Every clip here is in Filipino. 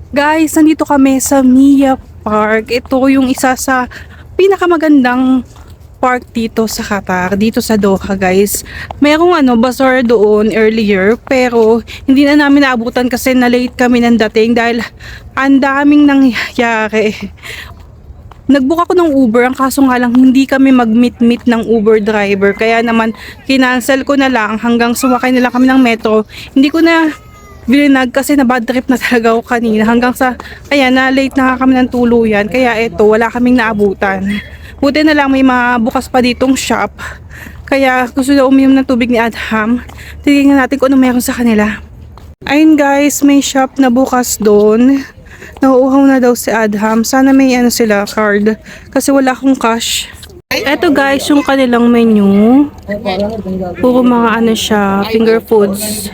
Guys, nandito kami sa Mia Park. Ito yung isa sa pinakamagandang park dito sa Qatar, dito sa Doha, guys. Mayroong bazaar doon earlier, pero hindi na namin naabutan kasi na-late kami ng dating dahil ang daming nangyayari. Nag-book ako ng Uber, ang kaso nga lang hindi kami mag-meet-meet ng Uber driver. Kaya naman, kinancel ko na lang hanggang sumakay na lang kami ng metro. Hindi ko na binag kasi na bad trip na talaga ako kanina hanggang sa kaya na late na kami ng tuluyan, kaya eto wala kaming naabutan. Buti na lang may mabukas pa ditong shop, kaya gusto na uminom ng tubig ni Adham. Tingnan natin kung ano meron sa kanila. Ayun guys, may shop na bukas doon. Nauuhaw na daw si Adham, sana may sila card kasi wala akong cash. Eto guys, yung kanilang menu, puro mga siya, finger foods.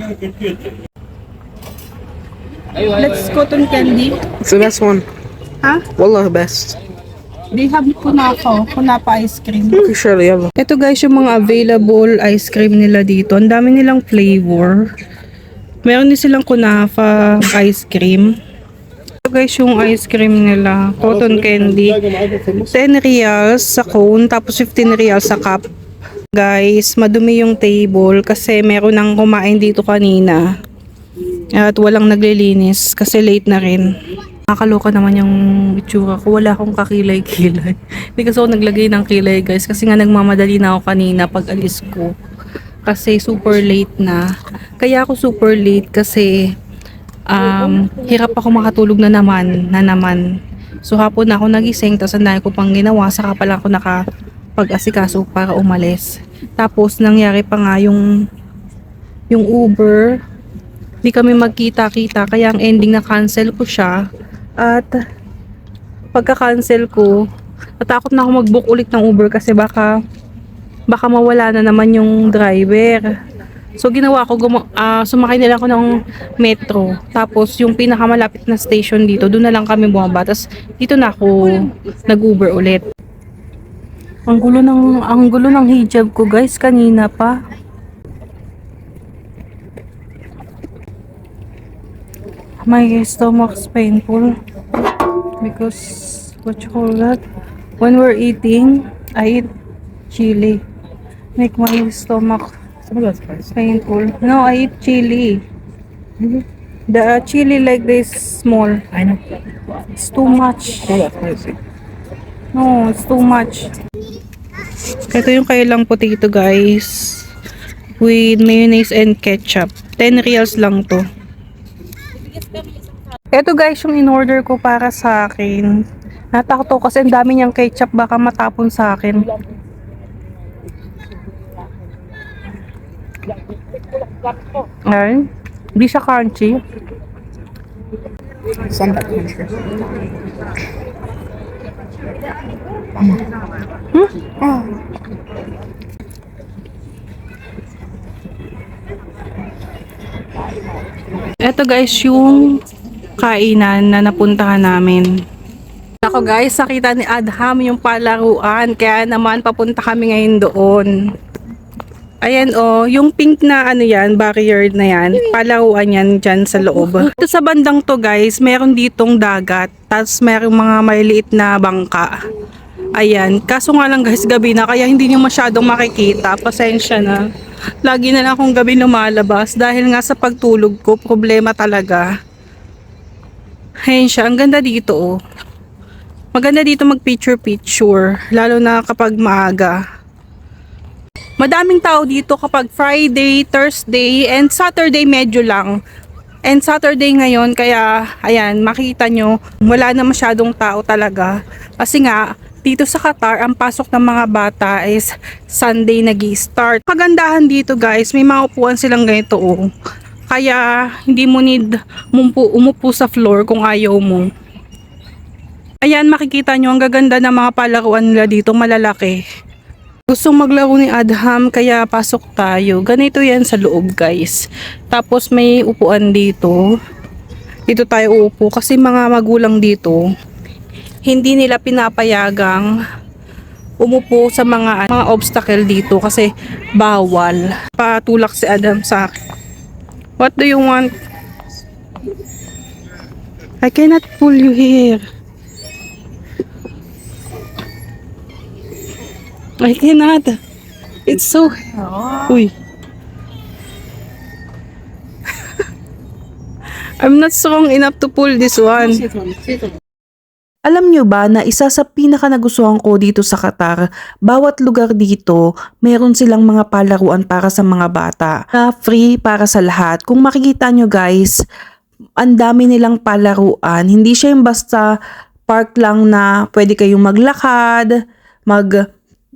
Let's cotton candy. It's the best one. Ha? Wallah, best. They have kunapa ice cream. Okay, surely, yalla. Ito guys, yung mga available ice cream nila dito. Ang dami nilang flavor. Meron din silang kunafa ice cream. Ito guys, yung ice cream nila. Cotton candy. 10 reals sa cone, tapos 15 reals sa cup. Guys, madumi yung table kasi meron nang kumain dito kanina. At walang naglilinis kasi late na rin. Nakakaloka naman yung itsura ko. Wala akong kakilay-kilay. Hindi kasi ako naglagay ng kilay guys. Kasi nga nagmamadali na ako kanina pag alis ko. Kasi super late na. Kaya ako super late kasi hirap ako makatulog na naman. So hapon na ako nagising. Tapos ang dami ko pang ginawa. Saka pala ako nakapag-asikaso para umalis. Tapos nangyari pa nga yung Uber. Di kami magkita-kita kaya ang ending na cancel ko siya. At pagka-cancel ko, natakot na ako mag-book ulit ng Uber kasi baka mawala na naman yung driver. So ginawa ko, sumakay nila ako ng metro. Tapos yung pinakamalapit na station dito, doon na lang kami bumaba. Tapos dito na ako nag-Uber ulit. Ang gulo ng hijab ko guys kanina pa. My stomach's painful because what you call that? When we're eating, I eat chili. Make my stomach painful. No, I eat chili. The chili like this small. I know. It's too much. Oh, that's spicy. No, it's too much. Ito yung kailang potato guys. With mayonnaise and ketchup. 10 reals lang to. Ito guys yung in-order ko para sa akin. Natakot ako kasi ang dami niyang ketchup, baka matapon sa akin. Ay, di siya crunchy. Some country. Ito guys yung kainan na napuntahan namin. Ako guys, nakita ni Adham yung palaruan, kaya naman papunta kami ngayon doon. Ayan yung pink na yan, barrier na yan, palaruan yan dyan sa loob. Ito sa bandang to guys, meron ditong dagat, tapos merong mga maliliit na bangka. Ayan, kaso nga lang guys, gabi na, kaya hindi nyo masyadong makikita, pasensya na. Lagi na lang akong gabi lumalabas dahil nga sa pagtulog ko, problema talaga. Ayan siya, ang ganda dito Maganda dito mag picture, lalo na kapag maaga. Madaming tao dito kapag Friday, Thursday, and Saturday medyo lang. And Saturday ngayon, kaya ayan, makita nyo, wala na masyadong tao talaga. Kasi nga, dito sa Qatar, ang pasok ng mga bata is Sunday nag-i-start. Kagandahan dito guys, may mga upuan silang ganito Kaya hindi mo need umupo sa floor kung ayaw mo. Ayan, makikita nyo, ang gaganda ng mga palaruan nila dito, malalaki. Gustong maglaro ni Adham, kaya pasok tayo. Ganito yan sa loob guys. Tapos may upuan dito. Dito tayo uupo kasi mga magulang dito, hindi nila pinapayagang umupo sa mga obstacle dito kasi bawal. Patulak si Adham sa akin. What do you want? I cannot pull you here. I cannot. It's so... Uy. I'm not strong enough to pull this one. Alam nyo ba na isa sa pinaka nagustuhan ko dito sa Qatar, bawat lugar dito, meron silang mga palaruan para sa mga bata na free para sa lahat. Kung makikita nyo guys, ang dami nilang palaruan. Hindi siya yung basta park lang na pwede kayong maglakad,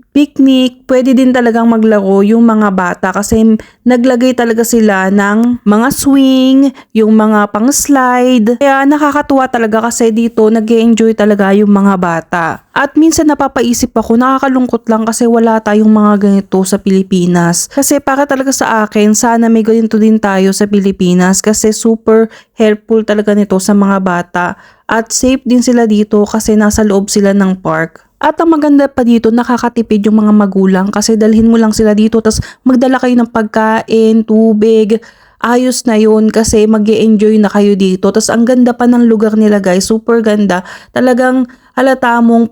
picnic, pwede din talagang maglaro yung mga bata kasi naglagay talaga sila ng mga swing, yung mga pang-slide. Kaya nakakatuwa talaga kasi dito nag-e-enjoy talaga yung mga bata. At minsan napapaisip ako, nakakalungkot lang kasi wala tayong mga ganito sa Pilipinas. Kasi para talaga sa akin, sana may ganito din tayo sa Pilipinas kasi super helpful talaga nito sa mga bata. At safe din sila dito kasi nasa loob sila ng park. At ang maganda pa dito, nakakatipid yung mga magulang kasi dalhin mo lang sila dito tas magdala kayo ng pagkain, tubig, ayos na yun kasi mag-e-enjoy na kayo dito. Tas ang ganda pa ng lugar nila guys, super ganda. Talagang halata mong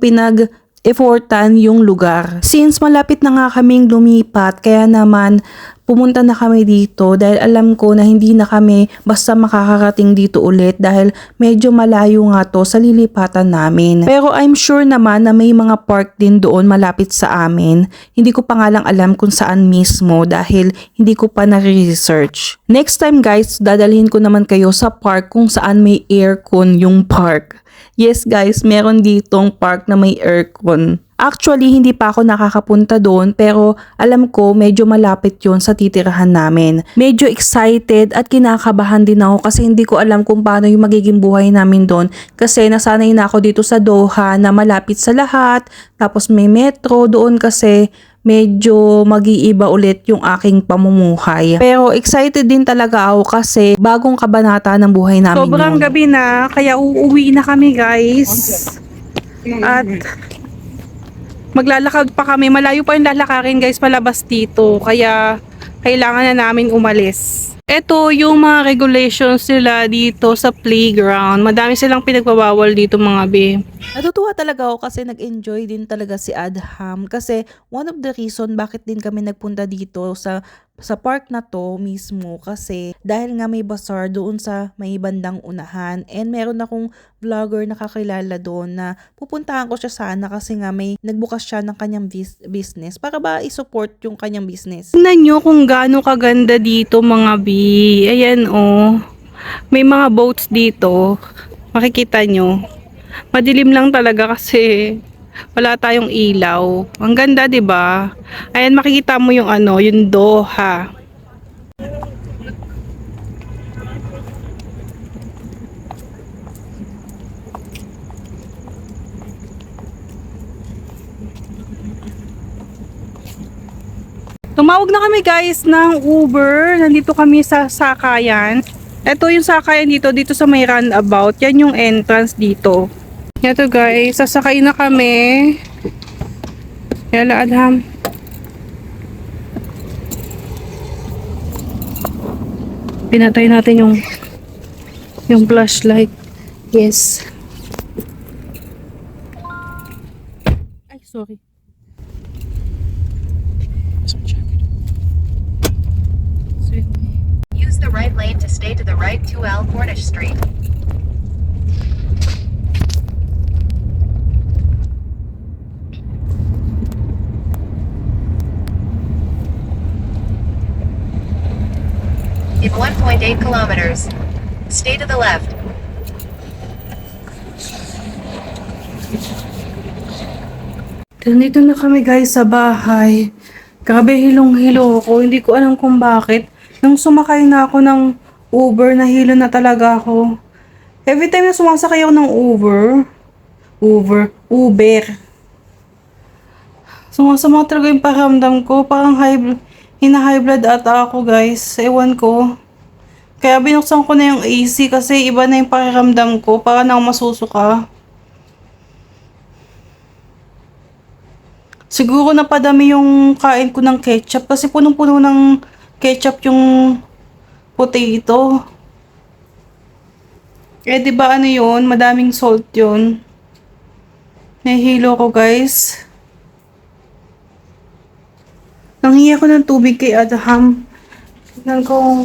effortan yung lugar. Since malapit na nga kaming lumipat, kaya naman pumunta na kami dito dahil alam ko na hindi na kami basta makakarating dito ulit dahil medyo malayo nga to sa lilipatan namin. Pero I'm sure naman na may mga park din doon malapit sa amin. Hindi ko pa nga lang alam kung saan mismo dahil hindi ko pa na-research. Next time guys, dadalhin ko naman kayo sa park kung saan may aircon yung park. Yes guys, meron ditong park na may aircon. Actually, hindi pa ako nakakapunta doon pero alam ko medyo malapit yon sa titirahan namin. Medyo excited at kinakabahan din ako kasi hindi ko alam kung paano yung magiging buhay namin doon kasi nasanay na ako dito sa Doha na malapit sa lahat tapos may metro doon kasi medyo mag-iiba ulit yung aking pamumuhay. Pero excited din talaga ako kasi bagong kabanata ng buhay namin Sobrang yun. gabi na, kaya uuwi na kami guys. At maglalakad pa kami. Malayo pa yung lalakarin guys palabas dito. Kaya kailangan na namin umalis. Ito yung mga regulations nila dito sa playground. Madami silang pinagbabawal dito mga be. Natutuwa talaga ako kasi nag-enjoy din talaga si Adham kasi one of the reason bakit din kami nagpunta dito sa park na to mismo kasi dahil nga may bazaar doon sa may bandang unahan and meron akong vlogger na kakilala doon na pupuntahan ko siya sana kasi nga may nagbukas siya ng kanyang business para ba i-support yung kanyang business. Tingnan nyo kung gaano kaganda dito mga be. Ayan oh. May mga boats dito. Makikita nyo. Madilim lang talaga kasi wala tayong ilaw. Ang ganda 'di ba? Ayan makikita mo yung yung Doha. Tumawag na kami guys ng Uber. Nandito kami sa sakayan. Ito yung sakayan dito sa may roundabout. Yan yung entrance dito. Ito guys, sasakay na kami. Yala Adham. Pinatay natin yung flashlight. Yes. Ay, sorry. Use the right lane to stay to the right 2L Cornish Street. In 1.8 kilometers. Stay to the left. Nandito na kami guys sa bahay. Grabe hilong-hilo ako. Hindi ko alam kung bakit. Nung sumakay na ako ng Uber, nahilo na talaga ako. Every time na sumasakay ako ng Uber. Sumasama talaga yung pakiramdam ko. Parang hina-high blood ata ako guys. Ewan ko. Kaya binuksan ko na yung AC kasi iba na yung pakiramdam ko. Para na ako masusuka. Siguro napadami yung kain ko ng ketchup kasi punong-puno ng ketchup yung potato. Eh, di ba ano yun? Madaming salt yun. Nahihilo ko, guys. Nanghingi ako ng tubig kay Adham. Tignan ko.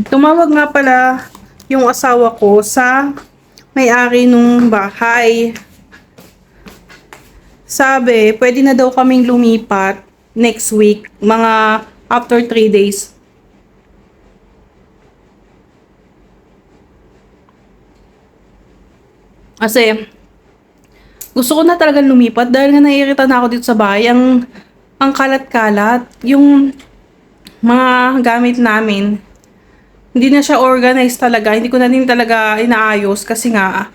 Tumawag nga pala yung asawa ko sa may-ari nung bahay. Sabi, pwede na daw kaming lumipat next week, mga after 3 days. Kasi, gusto ko na talagang lumipat dahil nga naiirita na ako dito sa bahay. Ang kalat-kalat, yung mga gamit namin, hindi na siya organized talaga. Hindi ko na din talaga inaayos kasi nga,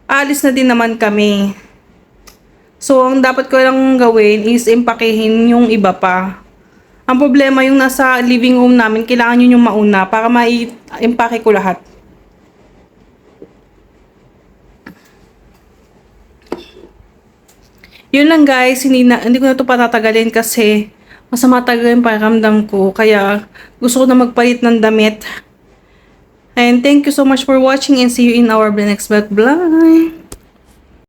alis na din naman kami. So, ang dapat ko lang gawin is impakehin yung iba pa. Ang problema yung nasa living room namin, kailangan yun yung mauna para ma-impake ko lahat. Yun lang guys, hindi ko na ito patatagalin kasi masama talaga yung pakiramdam ko. Kaya gusto ko na magpalit ng damit. And thank you so much for watching and see you in our next vlog. Bye!